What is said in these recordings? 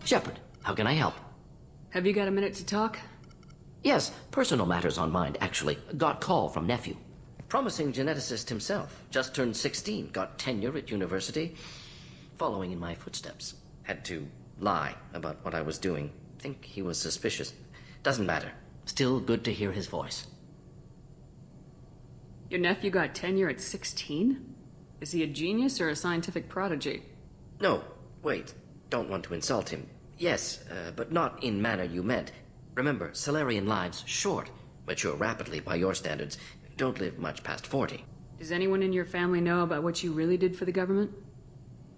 Shepard, how can I help? Have you got a minute to talk? Yes, personal matters on mind, actually. Got call from nephew. Promising geneticist himself. Just turned 16, got tenure at university. Following in my footsteps. Had to lie about what I was doing. Think he was suspicious. Doesn't matter. Still good to hear his voice. Your nephew got tenure at 16? Is he a genius or a scientific prodigy? No, wait. Don't want to insult him. Yes, but not in manner you meant. Remember, Salarian lives short. Mature rapidly by your standards. Don't live much past 40. Does anyone in your family know about what you really did for the government?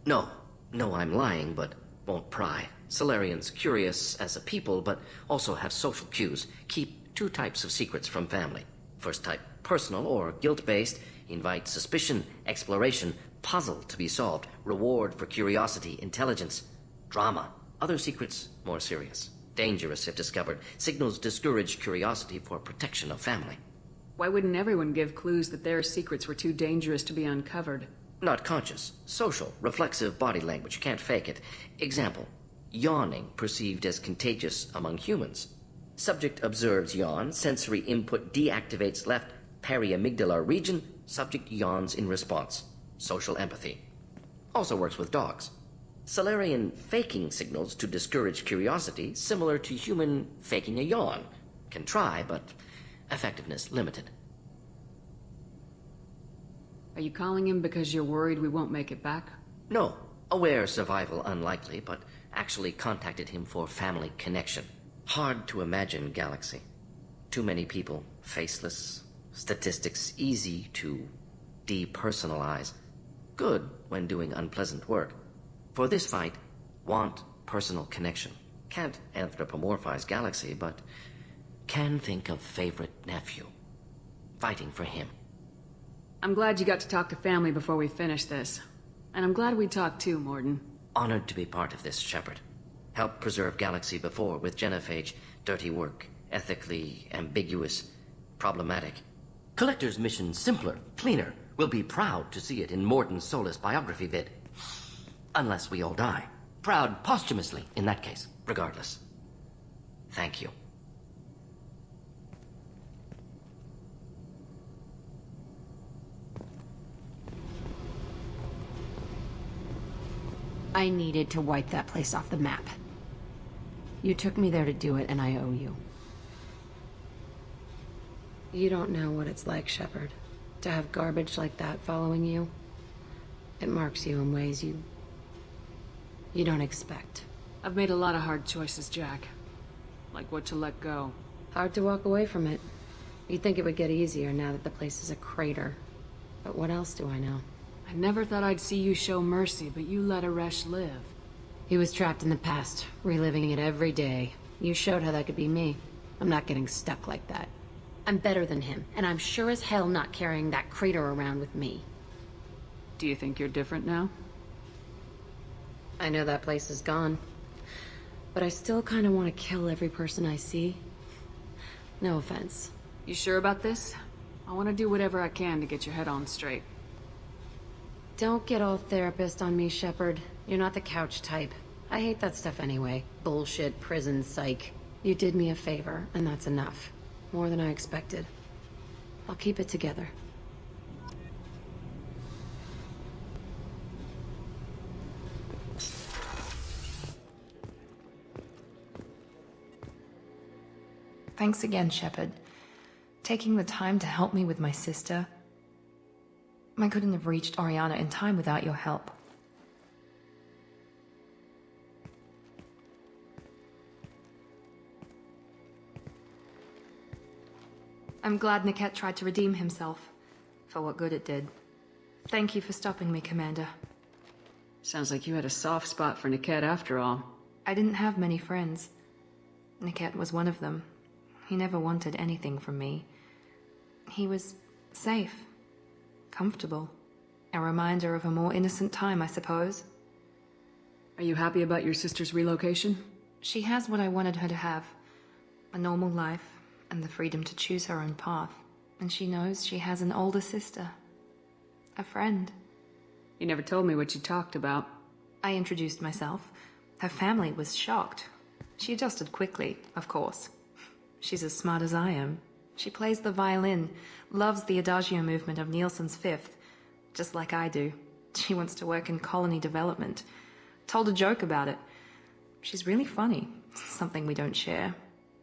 No. No, I'm lying, but won't pry. Salarians curious as a people, but also have social cues. Keep two types of secrets from family. First type, personal or guilt-based. Invite suspicion, exploration, puzzle to be solved, reward for curiosity, intelligence, drama. Other secrets, more serious. Dangerous if discovered. Signals discourage curiosity for protection of family. Why wouldn't everyone give clues that their secrets were too dangerous to be uncovered? Not conscious. Social, reflexive body language. Can't fake it. Example. Yawning perceived as contagious among humans. Subject observes yawn. Sensory input deactivates left periamygdalar region. Subject yawns in response. Social empathy. Also works with dogs. Salarian faking signals to discourage curiosity, similar to human faking a yawn. Can try, but effectiveness limited. Are you calling him because you're worried we won't make it back? No. Aware survival unlikely, but actually contacted him for family connection. Hard to imagine galaxy. Too many people, faceless. Statistics easy to depersonalize. Good when doing unpleasant work. For this fight, want personal connection. Can't anthropomorphize galaxy, but can think of favorite nephew. Fighting for him. I'm glad you got to talk to family before we finish this. And I'm glad we talked too, Morden. Honored to be part of this, Shepard. Helped preserve galaxy before with genophage. Dirty work. Ethically ambiguous. Problematic. Collector's mission simpler, cleaner. We'll be proud to see it in Morden's Solus biography vid. Unless we all die. Proud posthumously, in that case, regardless. Thank you. I needed to wipe that place off the map. You took me there to do it, and I owe you. You don't know what it's like, Shepard, to have garbage like that following you. It marks you in ways you don't expect. I've made a lot of hard choices, Jack. Like what to let go. Hard to walk away from it. You'd think it would get easier now that the place is a crater. But what else do I know? I never thought I'd see you show mercy, but you let Aresh live. He was trapped in the past, reliving it every day. You showed how that could be me. I'm not getting stuck like that. I'm better than him, and I'm sure as hell not carrying that crater around with me. Do you think you're different now? I know that place is gone. But I still kind of want to kill every person I see. No offense. You sure about this? I want to do whatever I can to get your head on straight. Don't get all therapist on me, Shepard. You're not the couch type. I hate that stuff anyway. Bullshit, prison, psych. You did me a favor, and that's enough. More than I expected. I'll keep it together. Thanks again, Shepard. Taking the time to help me with my sister. I couldn't have reached Oriana in time without your help. I'm glad Niket tried to redeem himself, for what good it did. Thank you for stopping me, Commander. Sounds like you had a soft spot for Niket after all. I didn't have many friends. Niket was one of them. He never wanted anything from me. He was safe, comfortable. A reminder of a more innocent time, I suppose. Are you happy about your sister's relocation? She has what I wanted her to have. A normal life, and the freedom to choose her own path. And she knows she has an older sister. A friend. You never told me what you talked about. I introduced myself. Her family was shocked. She adjusted quickly, of course. She's as smart as I am. She plays the violin, loves the adagio movement of Nielsen's Fifth, just like I do. She wants to work in colony development. Told a joke about it. She's really funny, something we don't share.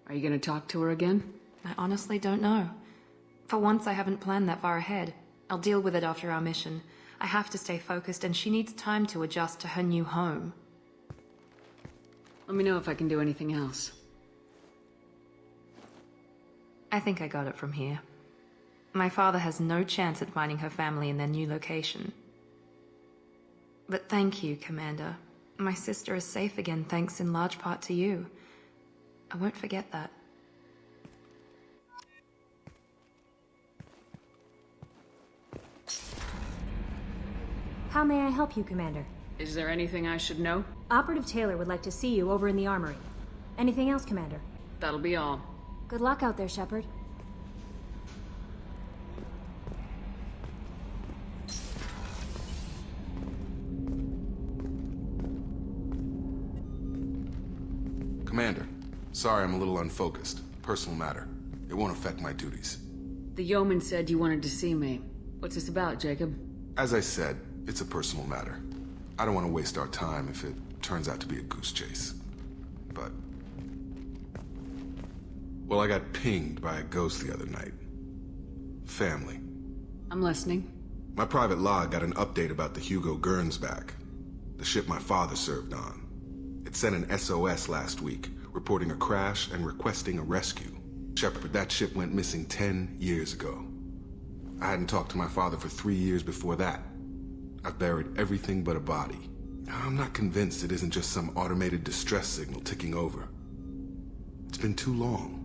Are you gonna talk to her again? I honestly don't know. For once, I haven't planned that far ahead. I'll deal with it after our mission. I have to stay focused, and she needs time to adjust to her new home. Let me know if I can do anything else. I think I got it from here. My father has no chance at finding her family in their new location. But thank you, Commander. My sister is safe again thanks in large part to you. I won't forget that. How may I help you, Commander? Is there anything I should know? Operative Taylor would like to see you over in the armory. Anything else, Commander? That'll be all. Good luck out there, Shepard. Commander, sorry I'm a little unfocused. Personal matter. It won't affect my duties. The yeoman said you wanted to see me. What's this about, Jacob? As I said, it's a personal matter. I don't want to waste our time if it turns out to be a goose chase. But... well, I got pinged by a ghost the other night. Family. I'm listening. My private log got an update about the Hugo Gernsback, the ship my father served on. It sent an SOS last week, reporting a crash and requesting a rescue. Shepard, that ship went missing 10 years ago. I hadn't talked to my father for 3 years before that. I've buried everything but a body. I'm not convinced it isn't just some automated distress signal ticking over. It's been too long.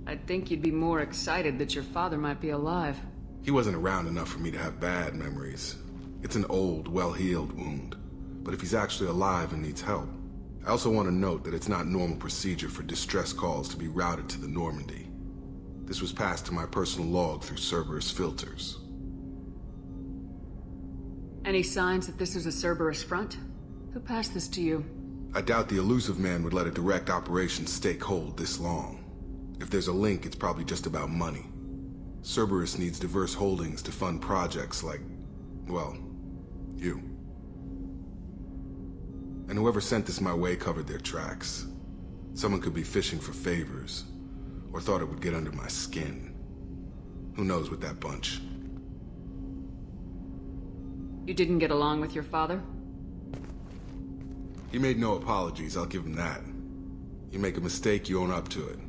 I'd think you'd be more excited that your father might be alive. He wasn't around enough for me to have bad memories. It's an old, well-healed wound. But if he's actually alive and needs help, I also want to note that it's not normal procedure for distress calls to be routed to the Normandy. This was passed to my personal log through Cerberus filters. Any signs that this is a Cerberus front? Who passed this to you? I doubt the elusive man would let a direct operation stake hold this long. If there's a link, it's probably just about money. Cerberus needs diverse holdings to fund projects like, well, you. And whoever sent this my way covered their tracks. Someone could be fishing for favors, or thought it would get under my skin. Who knows with that bunch? You didn't get along with your father? He made no apologies, I'll give him that. You make a mistake, you own up to it,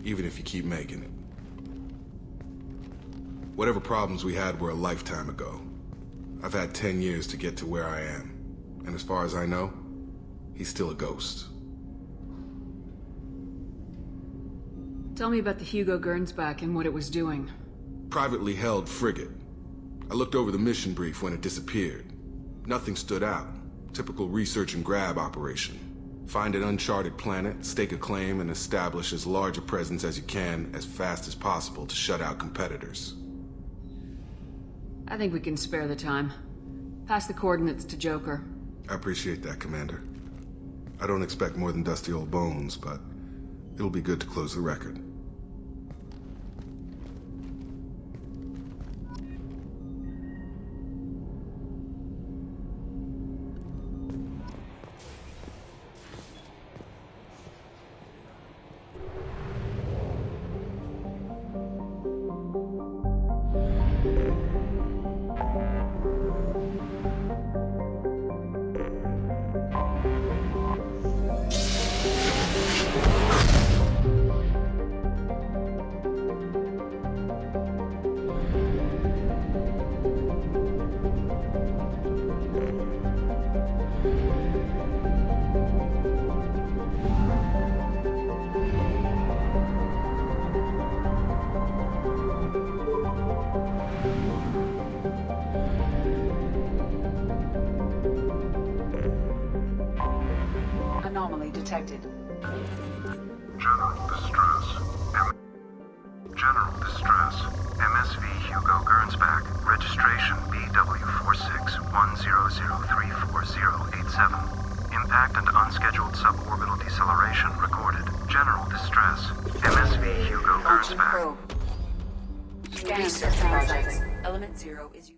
even if you keep making it. Whatever problems we had were a lifetime ago. I've had 10 years to get to where I am, and as far as I know, he's still a ghost. Tell me about the Hugo Gernsback and what it was doing. Privately held frigate. I looked over the mission brief when it disappeared. Nothing stood out. Typical research and grab operation. Find an uncharted planet, stake a claim, and establish as large a presence as you can as fast as possible to shut out competitors. I think we can spare the time. Pass the coordinates to Joker. I appreciate that, Commander. I don't expect more than dusty old bones, but it'll be good to close the record. Anomaly detected. General distress. General distress. MSV Hugo Gernsback. Registration BW46100344087. Impact and unscheduled suborbital deceleration recorded. General distress. MSV Hugo Gernsback. Research projects. Element 0 is...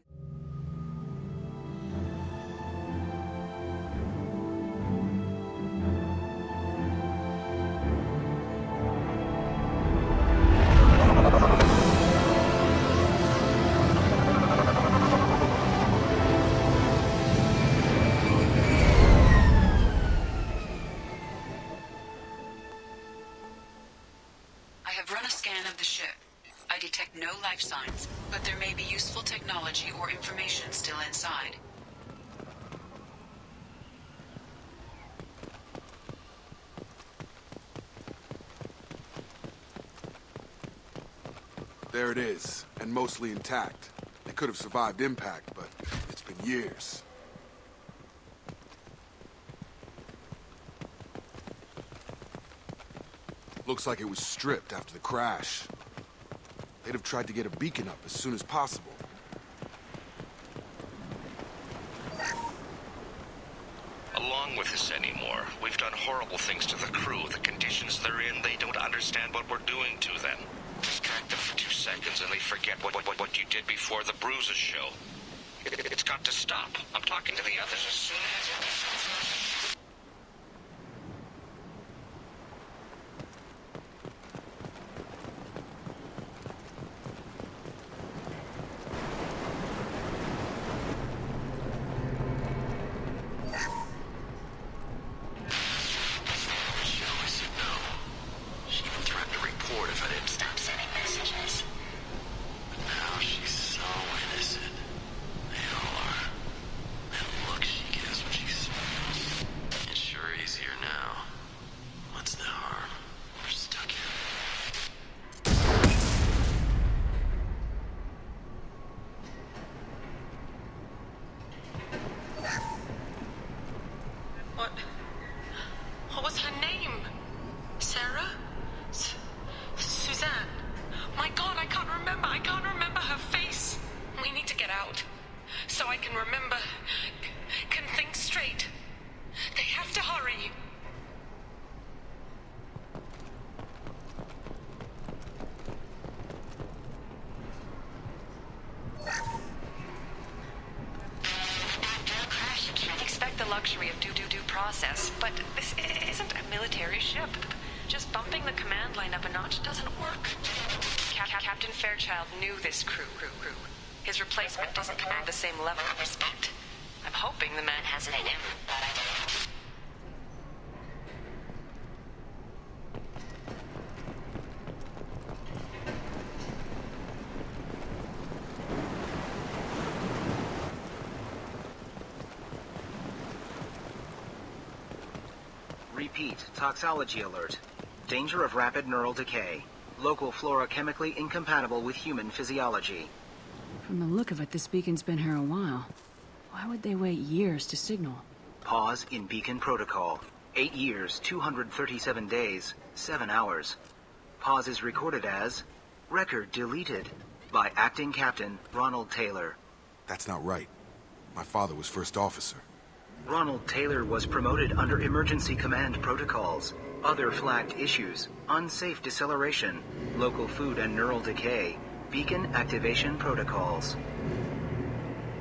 I have run a scan of the ship. I detect no life signs, but there may be useful technology or information still inside. There it is, and mostly intact. It could have survived impact, but it's been years. Looks like it was stripped after the crash. They'd have tried to get a beacon up as soon as possible. Along with this anymore. We've done horrible things to the crew. The conditions they're in, they don't understand what we're doing to them. Distract them for 2 seconds and they forget what you did before the bruises show. It's got to stop. I'm talking to the others as soon as... What was her name? Sarah? Suzanne? My God, I can't remember. I can't remember her face. We need to get out. So I can remember. Can think straight. They have to hurry. Expect the luxury of due process, but this isn't a military ship. Just bumping the command line up a notch doesn't work. Captain Fairchild knew this crew. His replacement doesn't command the same level of respect. I'm hoping the man has it in him. Repeat, toxology alert. Danger of rapid neural decay. Local flora chemically incompatible with human physiology. From the look of it, this beacon's been here a while. Why would they wait years to signal? Pause in beacon protocol. 8 years, 237 days, 7 hours. Pause is recorded as... Record deleted. By Acting Captain Ronald Taylor. That's not right. My father was first officer. Ronald Taylor was promoted under emergency command protocols. Other flagged issues: unsafe deceleration, local food and neural decay, beacon activation protocols.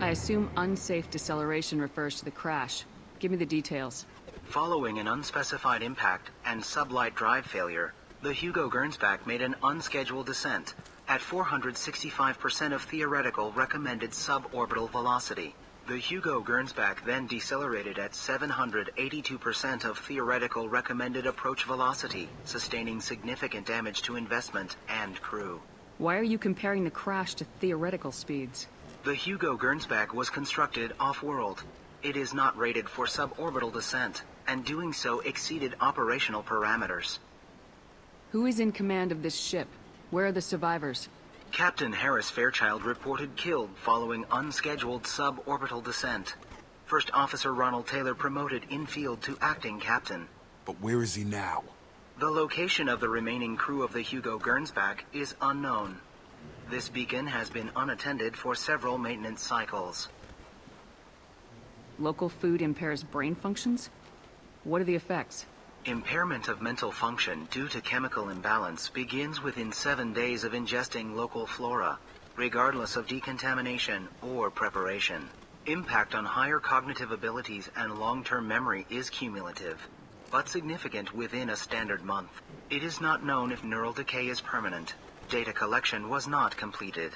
I assume unsafe deceleration refers to the crash. Give me the details. Following an unspecified impact and sublight drive failure, the Hugo Gernsback made an unscheduled descent at 465% of theoretical recommended suborbital velocity. The Hugo Gernsback then decelerated at 782% of theoretical recommended approach velocity, sustaining significant damage to investment and crew. Why are you comparing the crash to theoretical speeds? The Hugo Gernsback was constructed off-world. It is not rated for suborbital descent, and doing so exceeded operational parameters. Who is in command of this ship? Where are the survivors? Captain Harris Fairchild reported killed following unscheduled suborbital descent. First Officer Ronald Taylor promoted in-field to acting captain. But where is he now? The location of the remaining crew of the Hugo Gernsback is unknown. This beacon has been unattended for several maintenance cycles. Local food impairs brain functions? What are the effects? Impairment of mental function due to chemical imbalance begins within 7 days of ingesting local flora, regardless of decontamination or preparation. Impact on higher cognitive abilities and long-term memory is cumulative, but significant within a standard month. It is not known if neural decay is permanent. Data collection was not completed.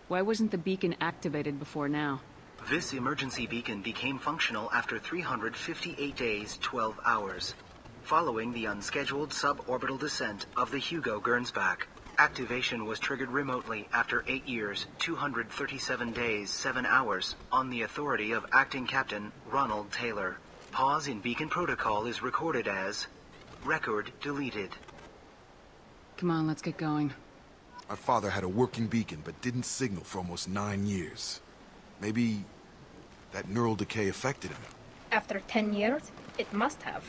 Why wasn't the beacon activated before now? This emergency beacon became functional after 358 days, 12 hours, following the unscheduled suborbital descent of the Hugo Gernsback. Activation was triggered remotely after 8 years, 237 days, 7 hours, on the authority of Acting Captain Ronald Taylor. Pause in beacon protocol is recorded as record deleted. Come on, let's get going. My father had a working beacon, but didn't signal for almost 9 years. Maybe that neural decay affected him. After 10 years, it must have.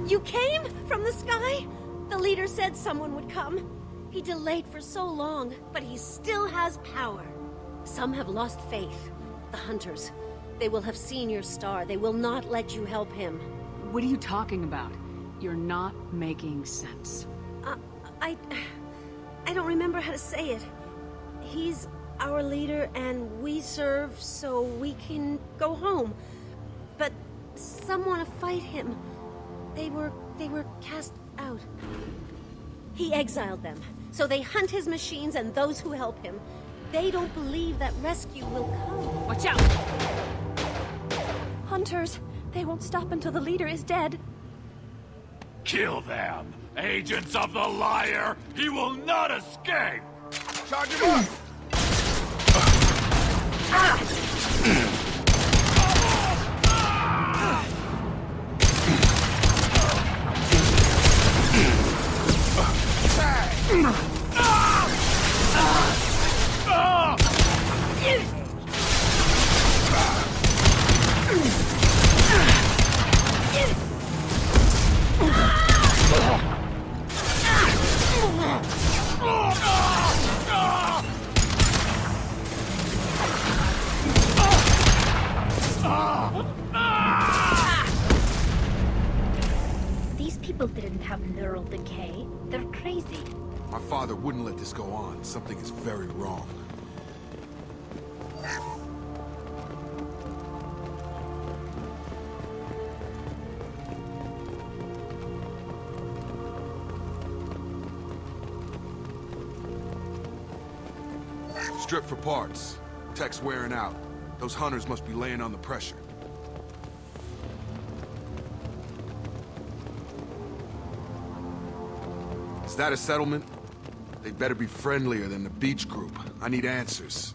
You came? From the sky? The leader said someone would come. He delayed for so long, but he still has power. Some have lost faith. The Hunters. They will have seen your star. They will not let you help him. What are you talking about? You're not making sense. I don't remember how to say it. He's our leader and we serve so we can go home. But some want to fight him. They were cast out. He exiled them, so they hunt his machines and those who help him. They don't believe that rescue will come. Watch out! Hunters, they won't stop until the leader is dead. Kill them! Agents of the liar! He will not escape! Charge him up! These people didn't have neural decay. They're crazy. My father wouldn't let this go on. Something is very wrong. Strip for parts. Tech's wearing out. Those hunters must be laying on the pressure. Is that a settlement? They better be friendlier than the beach group. I need answers.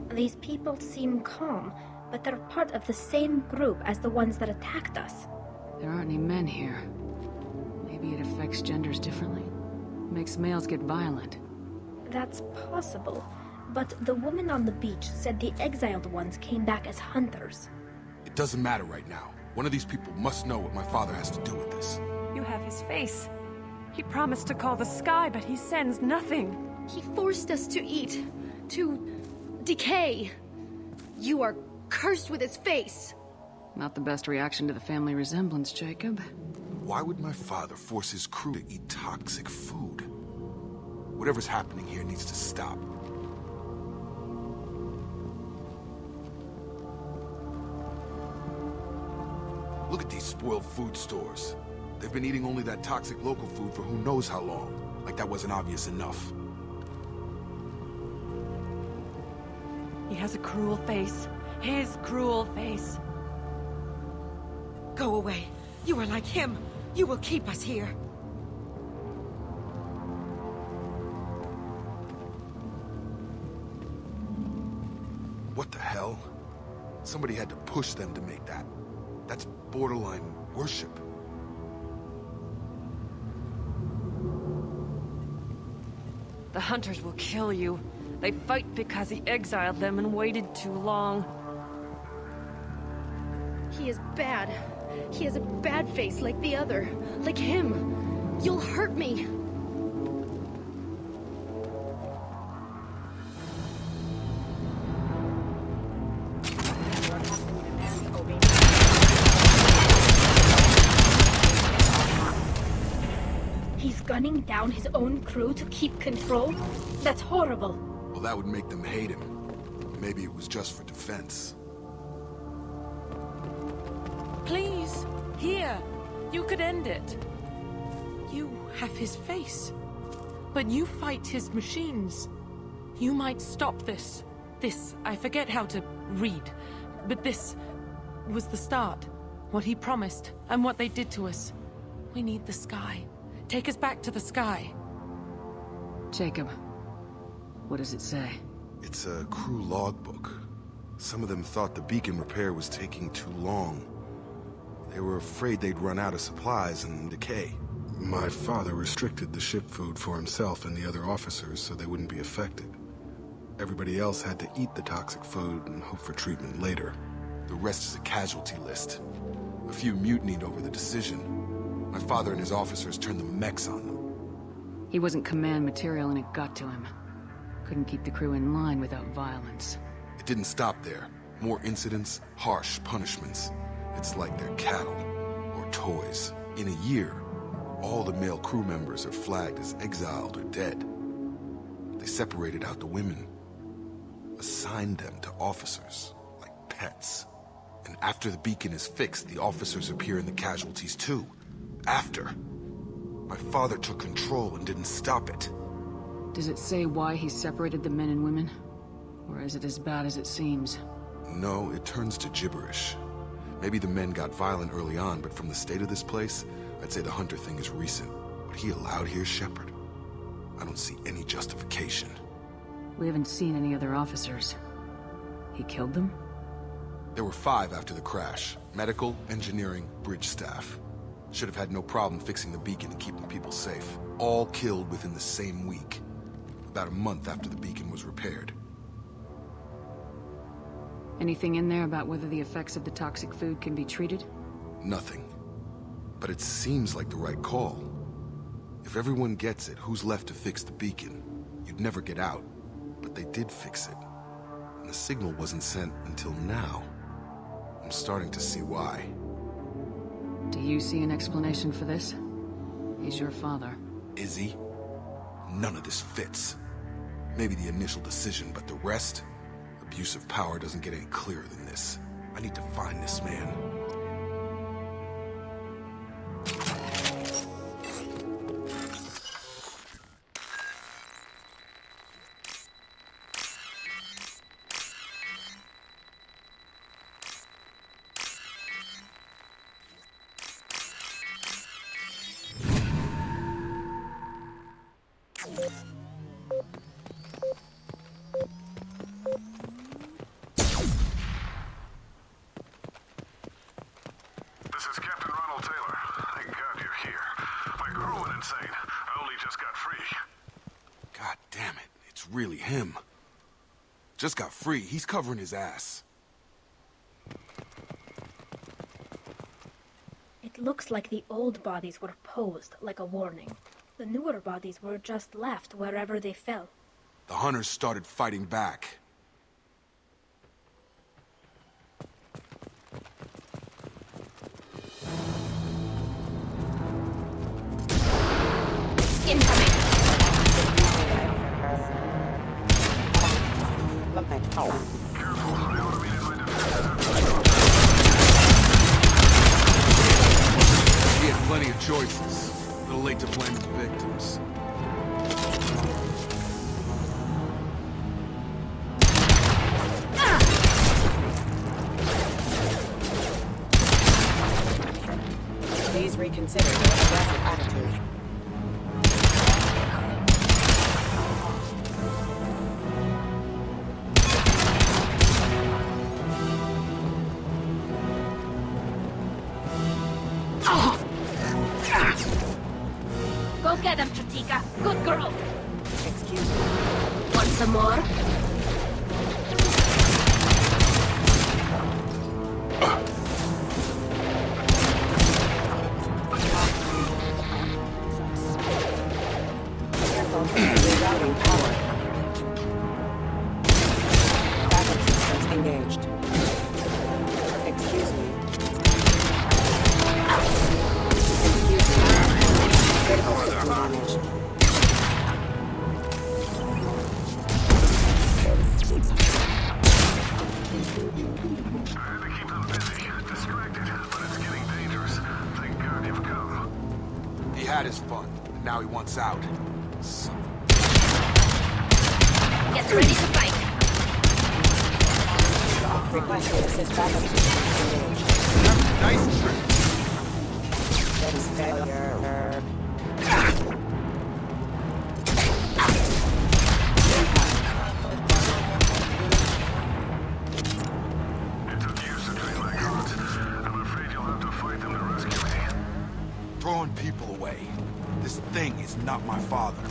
These people seem calm, but they're part of the same group as the ones that attacked us. There aren't any men here. Maybe it affects genders differently. Makes males get violent. That's possible, but the woman on the beach said the exiled ones came back as hunters. It doesn't matter right now. One of these people must know what my father has to do with this. You have his face. He promised to call the sky, but he sends nothing. He forced us to eat, to decay. You are cursed with his face. Not the best reaction to the family resemblance, Jacob. Why would my father force his crew to eat toxic food? Whatever's happening here needs to stop. Look at these spoiled food stores. They've been eating only that toxic local food for who knows how long. Like that wasn't obvious enough. He has a cruel face. His cruel face. Go away. You are like him. You will keep us here. What the hell? Somebody had to push them to make that. That's borderline worship. The hunters will kill you. They fight because he exiled them and waited too long. He is bad. He has a bad face like the other. Like him. You'll hurt me. He's gunning down his own crew to keep control? That's horrible. Well, that would make them hate him. Maybe it was just for defense. Please, here. You could end it. You have his face. But you fight his machines. You might stop this. This, I forget how to read. But this was the start. What he promised, and what they did to us. We need the sky. Take us back to the sky. Jacob, what does it say? It's a crew logbook. Some of them thought the beacon repair was taking too long. They were afraid they'd run out of supplies and decay. My father restricted the ship food for himself and the other officers so they wouldn't be affected. Everybody else had to eat the toxic food and hope for treatment later. The rest is a casualty list. A few mutinied over the decision. My father and his officers turned the mechs on them. He wasn't command material and it got to him. Couldn't keep the crew in line without violence. It didn't stop there. More incidents, harsh punishments. It's like they're cattle, or toys. In a year, all the male crew members are flagged as exiled or dead. They separated out the women, assigned them to officers, like pets. And after the beacon is fixed, the officers appear in the casualties too. After. My father took control and didn't stop it. Does it say why he separated the men and women? Or is it as bad as it seems? No, it turns to gibberish. Maybe the men got violent early on, but from the state of this place, I'd say the Hunter thing is recent. What he allowed here, Shepard, I don't see any justification. We haven't seen any other officers. He killed them? There were 5 after the crash. Medical, engineering, bridge staff. Should have had no problem fixing the beacon and keeping people safe. All killed within the same week. About a month after the beacon was repaired. Anything in there about whether the effects of the toxic food can be treated? Nothing. But it seems like the right call. If everyone gets it, who's left to fix the beacon? You'd never get out. But they did fix it. And the signal wasn't sent until now. I'm starting to see why. Do you see an explanation for this? He's your father. Is he? None of this fits. Maybe the initial decision, but the rest? Abuse of power doesn't get any clearer than this. I need to find this man. Really him. Just got free. He's covering his ass. It looks like the old bodies were posed like a warning. The newer bodies were just left wherever they fell. The hunters started fighting back. He had plenty of choices. A little late to blame his victims. Please reconsider your aggressive attitude. Go get him, Chatika. Good girl. Excuse Want some more? Rerouting power. Backup systems engaged. Excuse me. Critical system damage. He had his fun, and now he wants out. Get ready to fight. Requesting assist backup systems engaged. Nice trick. Status failure. Throwing people away. This thing is not my father.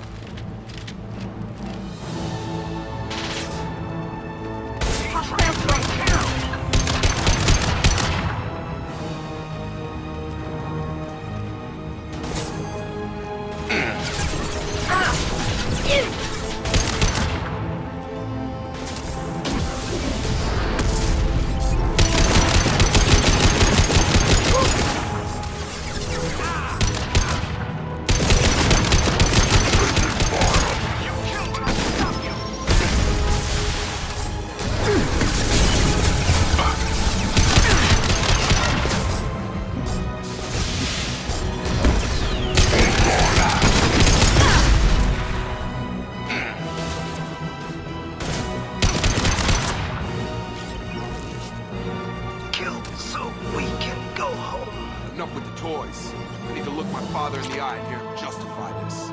Enough with the toys. I need to look my father in the eye and hear him justify this.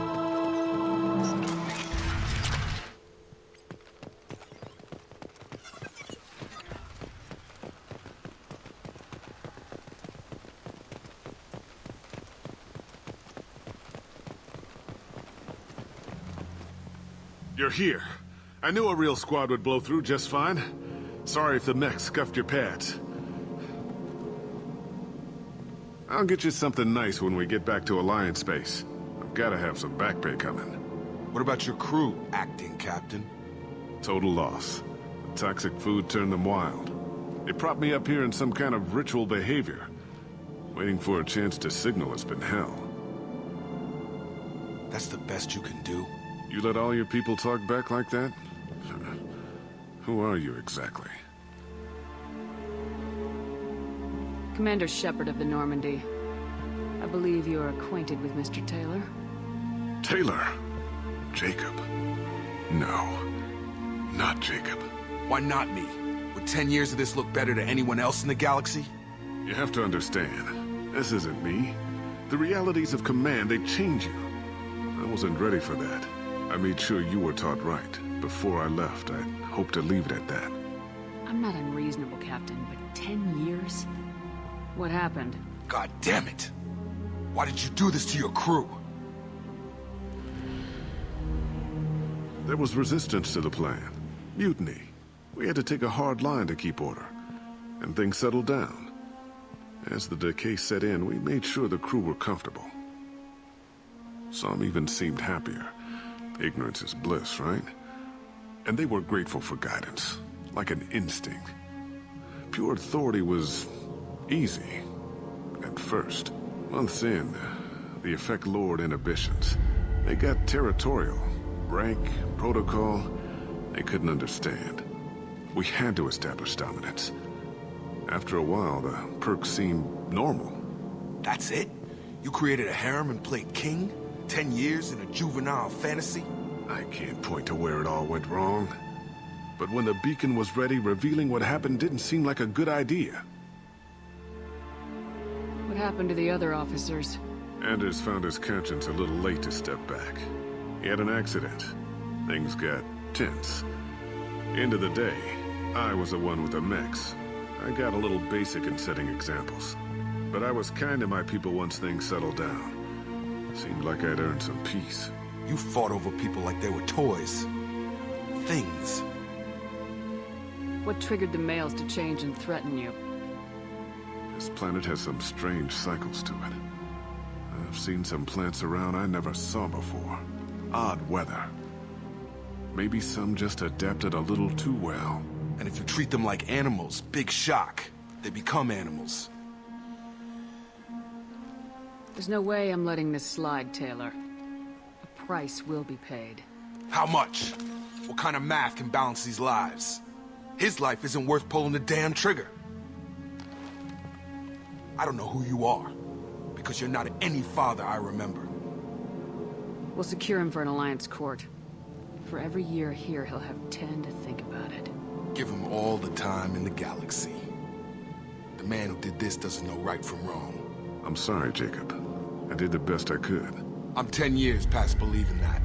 You're here. I knew a real squad would blow through just fine. Sorry if the mech scuffed your pads. I'll get you something nice when we get back to Alliance space. I've gotta have some back pay coming. What about your crew, acting captain? Total loss. The toxic food turned them wild. They propped me up here in some kind of ritual behavior. Waiting for a chance to signal has been hell. That's the best you can do? You let all your people talk back like that? Who are you exactly? Commander Shepard of the Normandy. I believe you are acquainted with Mr. Taylor. Taylor? Jacob? No. Not Jacob. Why not me? Would 10 years of this look better to anyone else in the galaxy? You have to understand, this isn't me. The realities of command, they change you. I wasn't ready for that. I made sure you were taught right. Before I left, I hoped to leave it at that. I'm not unreasonable, Captain, but 10 years? What happened? God damn it! Why did you do this to your crew? There was resistance to the plan. Mutiny. We had to take a hard line to keep order. And things settled down. As the decay set in, we made sure the crew were comfortable. Some even seemed happier. Ignorance is bliss, right? And they were grateful for guidance, like an instinct. Pure authority was easy, at first. Months in, the effect lowered inhibitions. They got territorial. Rank, protocol, they couldn't understand. We had to establish dominance. After a while, the perks seemed normal. That's it? You created a harem and played king? 10 years in a juvenile fantasy? I can't point to where it all went wrong. But when the beacon was ready, revealing what happened didn't seem like a good idea. What happened to the other officers? Anders found his conscience a little late to step back. He had an accident. Things got tense. End of the day, I was the one with the mechs. I got a little basic in setting examples. But I was kind to my people once things settled down. Seemed like I'd earned some peace. You fought over people like they were toys. Things. What triggered the males to change and threaten you? This planet has some strange cycles to it. I've seen some plants around I never saw before. Odd weather. Maybe some just adapted a little too well. And if you treat them like animals, big shock. They become animals. There's no way I'm letting this slide, Taylor. A price will be paid. How much? What kind of math can balance these lives? His life isn't worth pulling the damn trigger. I don't know who you are, because you're not any father I remember. We'll secure him for an Alliance court. For every year here, he'll have 10 to think about it. Give him all the time in the galaxy. The man who did this doesn't know right from wrong. I'm sorry, Jacob. I did the best I could. I'm 10 years past believing that.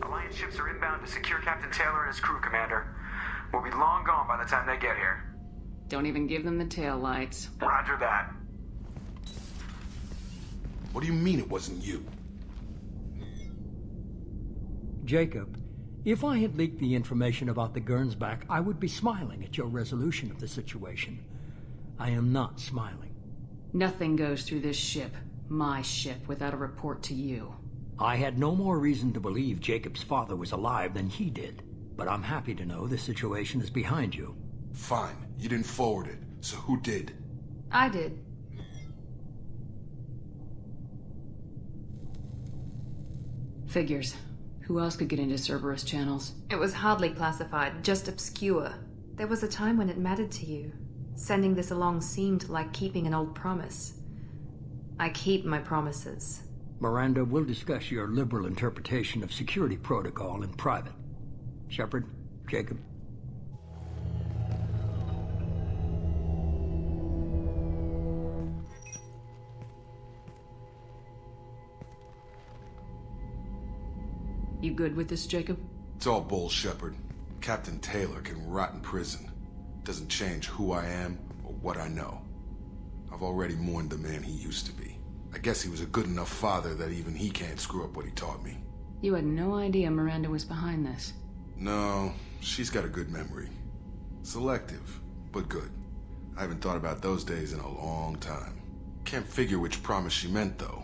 Alliance ships are inbound to secure Captain Taylor and his crew, Commander. We'll be long gone by the time they get here. Don't even give them the tail lights. Roger that. What do you mean it wasn't you? Jacob, if I had leaked the information about the Gernsback, I would be smiling at your resolution of the situation. I am not smiling. Nothing goes through this ship, my ship, without a report to you. I had no more reason to believe Jacob's father was alive than he did, but I'm happy to know the situation is behind you. Fine. You didn't forward it, so who did? I did. Figures. Who else could get into Cerberus channels? It was hardly classified, just obscure. There was a time when it mattered to you. Sending this along seemed like keeping an old promise. I keep my promises. Miranda, we'll discuss your liberal interpretation of security protocol in private. Shepard, Jacob. You good with this, Jacob? It's all bull, Shepard. Captain Taylor can rot in prison. Doesn't change who I am or what I know. I've already mourned the man he used to be. I guess he was a good enough father that even he can't screw up what he taught me. You had no idea Miranda was behind this. No, she's got a good memory. Selective, but good. I haven't thought about those days in a long time. Can't figure which promise she meant, though.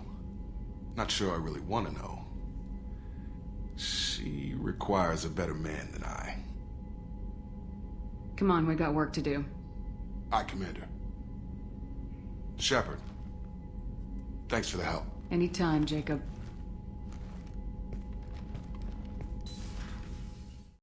Not sure I really want to know. She requires a better man than I. Come on, we got work to do. Aye, Commander. Shepard, thanks for the help. Anytime, Jacob.